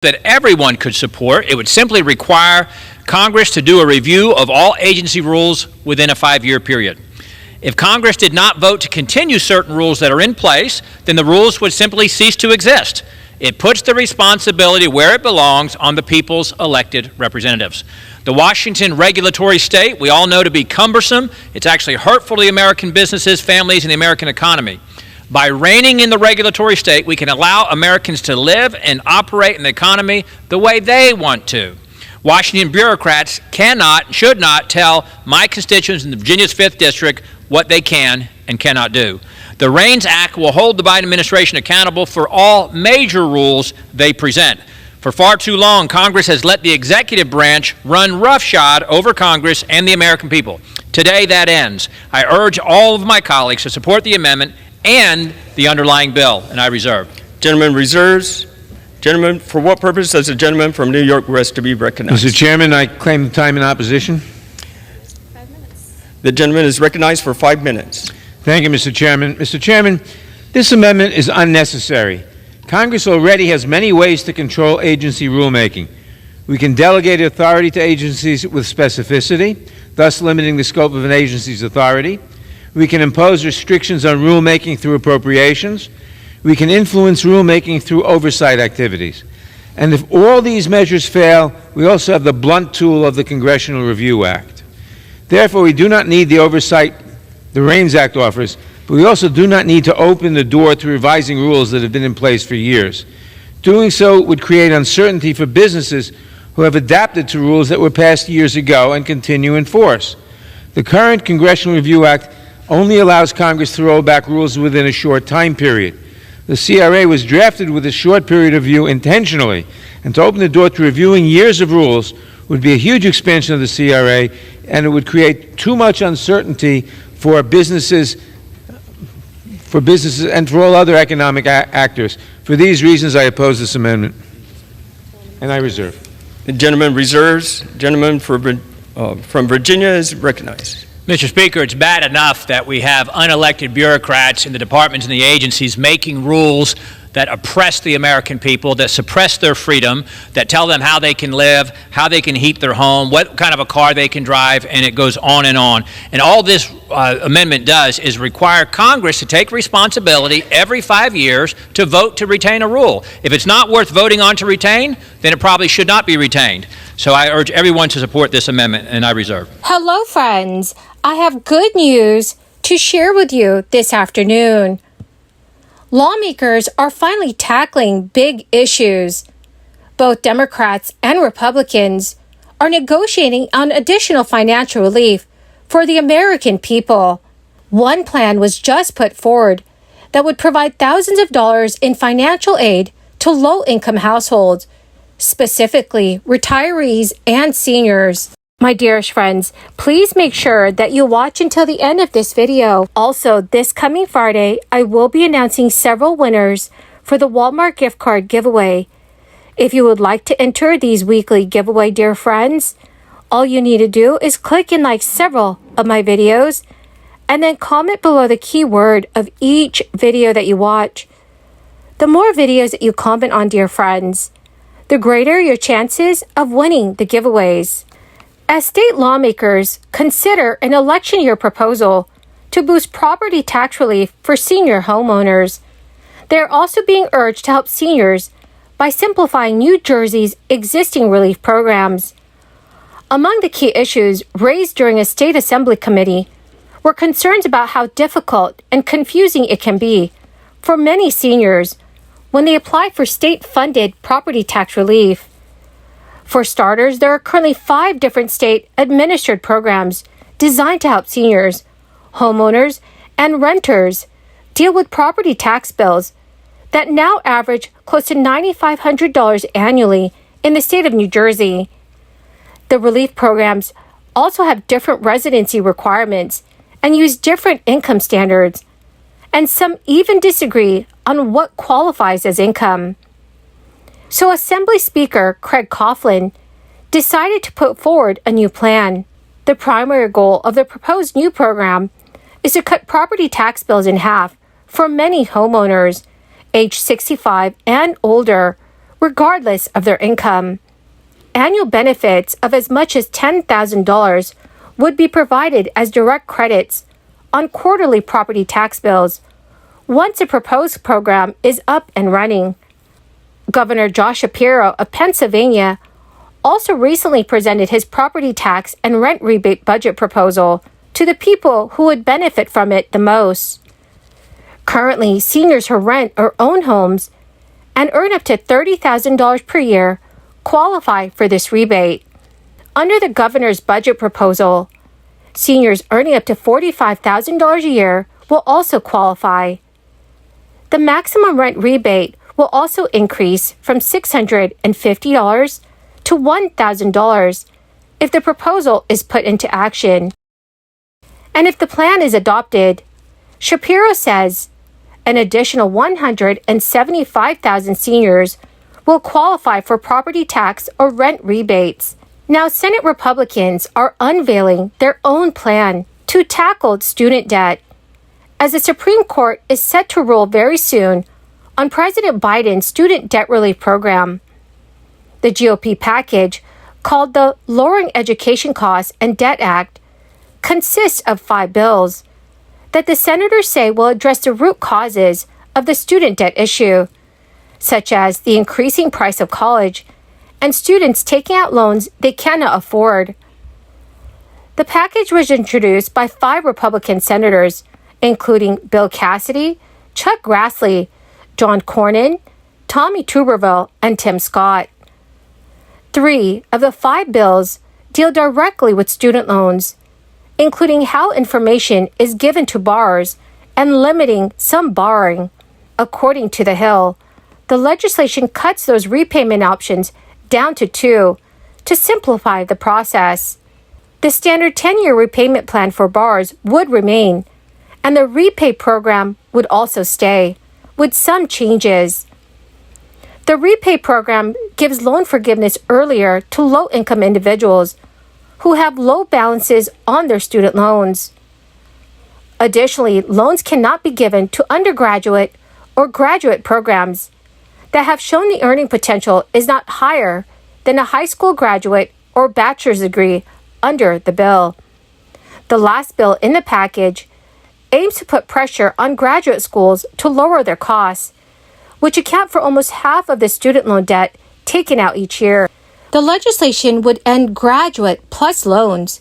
that everyone could support. It would simply require Congress to do a review of all agency rules within a 5-year period. If Congress did not vote to continue certain rules that are in place, then the rules would simply cease to exist. It puts the responsibility where it belongs on the people's elected representatives. The Washington regulatory state, we all know to be cumbersome. It's actually hurtful to the American businesses, families, and the American economy. By reigning in the regulatory state, we can allow Americans to live and operate in the economy the way they want to. Washington bureaucrats cannot, should not tell my constituents in Virginia's 5th District what they can and cannot do. The REINS Act will hold the Biden administration accountable for all major rules they present. For far too long, Congress has let the executive branch run roughshod over Congress and the American people. Today, that ends. I urge all of my colleagues to support the amendment and the underlying bill, and I reserve. Gentleman reserves. Gentleman, for what purpose does the gentleman from New York wish to be recognized? Mr. Chairman, I claim the time in opposition. 5 minutes. The gentleman is recognized for 5 minutes. Thank you, Mr. Chairman. Mr. Chairman, this amendment is unnecessary. Congress already has many ways to control agency rulemaking. We can delegate authority to agencies with specificity, thus limiting the scope of an agency's authority. We can impose restrictions on rulemaking through appropriations. We can influence rulemaking through oversight activities. And if all these measures fail, we also have the blunt tool of the Congressional Review Act. Therefore, we do not need the oversight the REINS Act offers, but we also do not need to open the door to revising rules that have been in place for years. Doing so would create uncertainty for businesses who have adapted to rules that were passed years ago and continue in force. The current Congressional Review Act only allows Congress to roll back rules within a short time period. The CRA was drafted with a short period of review intentionally, and to open the door to reviewing years of rules would be a huge expansion of the CRA, and it would create too much uncertainty for businesses and for all other economic actors. For these reasons, I oppose this amendment, and I reserve. The gentleman reserves. Gentleman from Virginia is recognized. Mr. Speaker, it's bad enough that we have unelected bureaucrats in the departments and the agencies making rules that oppress the American people, that suppress their freedom, that tell them how they can live, how they can heat their home, what kind of a car they can drive, and it goes on and on. And all this amendment does is require Congress to take responsibility every 5 years to vote to retain a rule. If it's not worth voting on to retain, then it probably should not be retained. So I urge everyone to support this amendment, and I reserve. Hello, friends. I have good news to share with you this afternoon. Lawmakers are finally tackling big issues. Both Democrats and Republicans are negotiating on additional financial relief for the American people. One plan was just put forward that would provide thousands of dollars in financial aid to low-income households, specifically retirees and seniors. My dearest friends, please make sure that you watch until the end of this video. Also, this coming Friday, I will be announcing several winners for the Walmart gift card giveaway. If you would like to enter these weekly giveaway, dear friends, all you need to do is click and like several of my videos and then comment below the keyword of each video that you watch. The more videos that you comment on, dear friends, the greater your chances of winning the giveaways. As state lawmakers consider an election year proposal to boost property tax relief for senior homeowners, they are also being urged to help seniors by simplifying New Jersey's existing relief programs. Among the key issues raised during a state assembly committee were concerns about how difficult and confusing it can be for many seniors when they apply for state-funded property tax relief. For starters, there are currently 5 different state-administered programs designed to help seniors, homeowners, and renters deal with property tax bills that now average close to $9,500 annually in the state of New Jersey. The relief programs also have different residency requirements and use different income standards, and some even disagree on what qualifies as income. So Assembly Speaker Craig Coughlin decided to put forward a new plan. The primary goal of the proposed new program is to cut property tax bills in half for many homeowners aged 65 and older regardless of their income. Annual benefits of as much as $10,000 would be provided as direct credits on quarterly property tax bills once a proposed program is up and running. Governor Josh Shapiro of Pennsylvania also recently presented his property tax and rent rebate budget proposal to the people who would benefit from it the most. Currently, seniors who rent or own homes and earn up to $30,000 per year qualify for this rebate. Under the governor's budget proposal, seniors earning up to $45,000 a year will also qualify. The maximum rent rebate will also increase from $650 to $1,000 if the proposal is put into action. And if the plan is adopted, Shapiro says an additional 175,000 seniors will qualify for property tax or rent rebates. Now, Senate Republicans are unveiling their own plan to tackle student debt, as the Supreme Court is set to rule very soon on President Biden's student debt relief program. The GOP package, called the Lowering Education Costs and Debt Act, consists of 5 bills that the senators say will address the root causes of the student debt issue, such as the increasing price of college and students taking out loans they cannot afford. The package was introduced by 5 Republican senators, including Bill Cassidy, Chuck Grassley, John Cornyn, Tommy Tuberville, and Tim Scott. 3 of the 5 bills deal directly with student loans, including how information is given to borrowers and limiting some borrowing. According to The Hill, the legislation cuts those repayment options down to 2 to simplify the process. The standard 10-year repayment plan for borrowers would remain, and the repay program would also stay, with some changes. The repay program gives loan forgiveness earlier to low-income individuals who have low balances on their student loans. Additionally, loans cannot be given to undergraduate or graduate programs that have shown the earning potential is not higher than a high school graduate or bachelor's degree under the bill. The last bill in the package aims to put pressure on graduate schools to lower their costs, which account for almost half of the student loan debt taken out each year. The legislation would end graduate plus loans,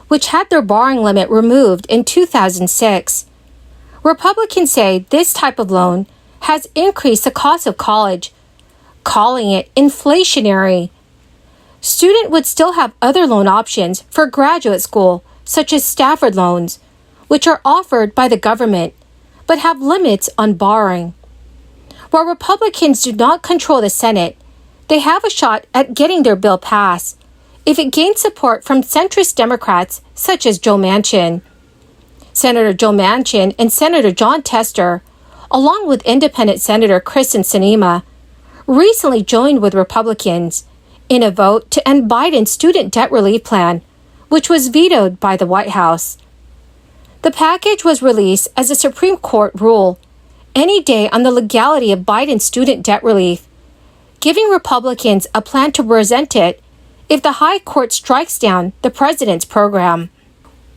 which had their borrowing limit removed in 2006. Republicans say this type of loan has increased the cost of college, calling it inflationary. Students would still have other loan options for graduate school, such as Stafford loans, which are offered by the government, but have limits on borrowing. While Republicans do not control the Senate, they have a shot at getting their bill passed if it gains support from centrist Democrats such as Joe Manchin. Senator Joe Manchin and Senator Jon Tester, along with independent Senator Kristen Sinema, recently joined with Republicans in a vote to end Biden's student debt relief plan, which was vetoed by the White House. The package was released as a Supreme Court rule any day on the legality of Biden's student debt relief, giving Republicans a plan to present it if the High Court strikes down the president's program.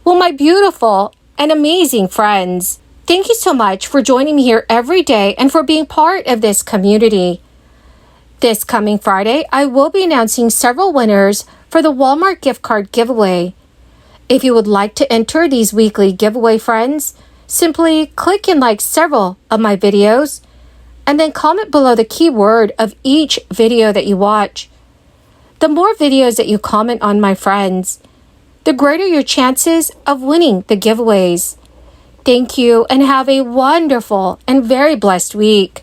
Well, my beautiful and amazing friends, thank you so much for joining me here every day and for being part of this community. This coming Friday, I will be announcing several winners for the Walmart gift card giveaway. If you would like to enter these weekly giveaway, friends, simply click and like several of my videos and then comment below the keyword of each video that you watch. The more videos that you comment on, my friends, the greater your chances of winning the giveaways. Thank you and have a wonderful and very blessed week.